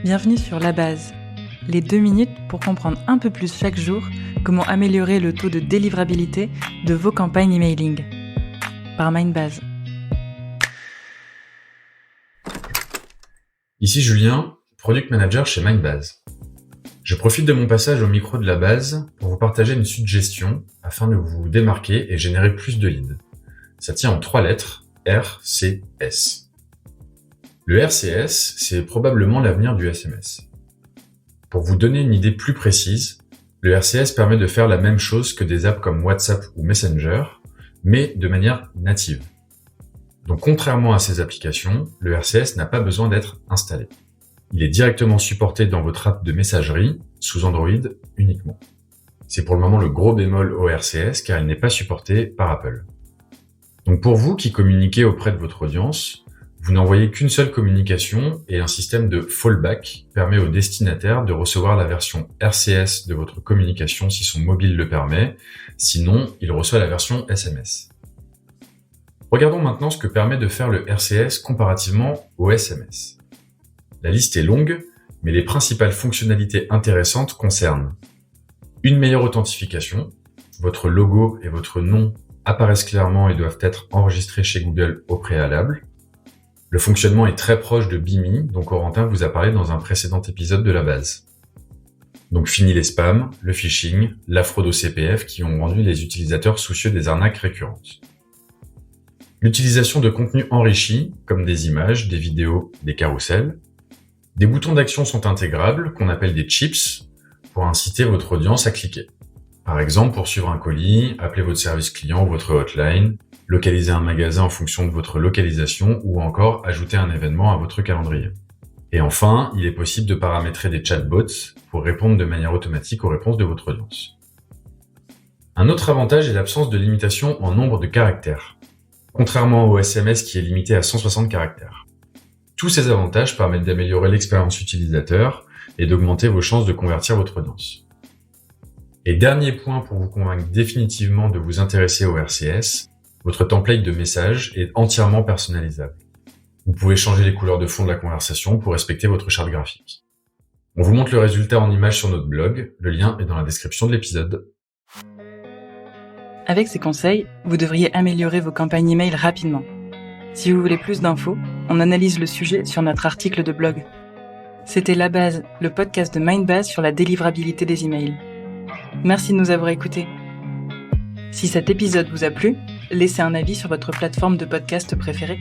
Bienvenue sur La Base, les 2 minutes pour comprendre un peu plus chaque jour comment améliorer le taux de délivrabilité de vos campagnes emailing. Par Mindbase. Ici Julien, Product Manager chez Mindbase. Je profite de mon passage au micro de La Base pour vous partager une suggestion afin de vous démarquer et générer plus de leads. Ça tient en 3 lettres, RCS. Le RCS, c'est probablement l'avenir du SMS. Pour vous donner une idée plus précise, le RCS permet de faire la même chose que des apps comme WhatsApp ou Messenger, mais de manière native. Donc contrairement à ces applications, le RCS n'a pas besoin d'être installé. Il est directement supporté dans votre app de messagerie, sous Android uniquement. C'est pour le moment le gros bémol au RCS car il n'est pas supporté par Apple. Donc pour vous qui communiquez auprès de votre audience, vous n'envoyez qu'une seule communication et un système de fallback permet au destinataire de recevoir la version RCS de votre communication si son mobile le permet, sinon il reçoit la version SMS. Regardons maintenant ce que permet de faire le RCS comparativement au SMS. La liste est longue, mais les principales fonctionnalités intéressantes concernent une meilleure authentification, votre logo et votre nom apparaissent clairement et doivent être enregistrés chez Google au préalable. Le fonctionnement est très proche de Bimi, dont Corentin vous a parlé dans un précédent épisode de La Base. Donc fini les spams, le phishing, la fraude au CPF qui ont rendu les utilisateurs soucieux des arnaques récurrentes. L'utilisation de contenus enrichis, comme des images, des vidéos, des carousels. Des boutons d'action sont intégrables, qu'on appelle des chips, pour inciter votre audience à cliquer. Par exemple, pour suivre un colis, appeler votre service client ou votre hotline, localiser un magasin en fonction de votre localisation ou encore ajouter un événement à votre calendrier. Et enfin, il est possible de paramétrer des chatbots pour répondre de manière automatique aux réponses de votre audience. Un autre avantage est l'absence de limitation en nombre de caractères, contrairement au SMS qui est limité à 160 caractères. Tous ces avantages permettent d'améliorer l'expérience utilisateur et d'augmenter vos chances de convertir votre audience. Et dernier point pour vous convaincre définitivement de vous intéresser au RCS, votre template de message est entièrement personnalisable. Vous pouvez changer les couleurs de fond de la conversation pour respecter votre charte graphique. On vous montre le résultat en image sur notre blog, le lien est dans la description de l'épisode. Avec ces conseils, vous devriez améliorer vos campagnes email rapidement. Si vous voulez plus d'infos, on analyse le sujet sur notre article de blog. C'était La Base, le podcast de Mindbase sur la délivrabilité des emails. Merci de nous avoir écoutés. Si cet épisode vous a plu, laissez un avis sur votre plateforme de podcast préférée.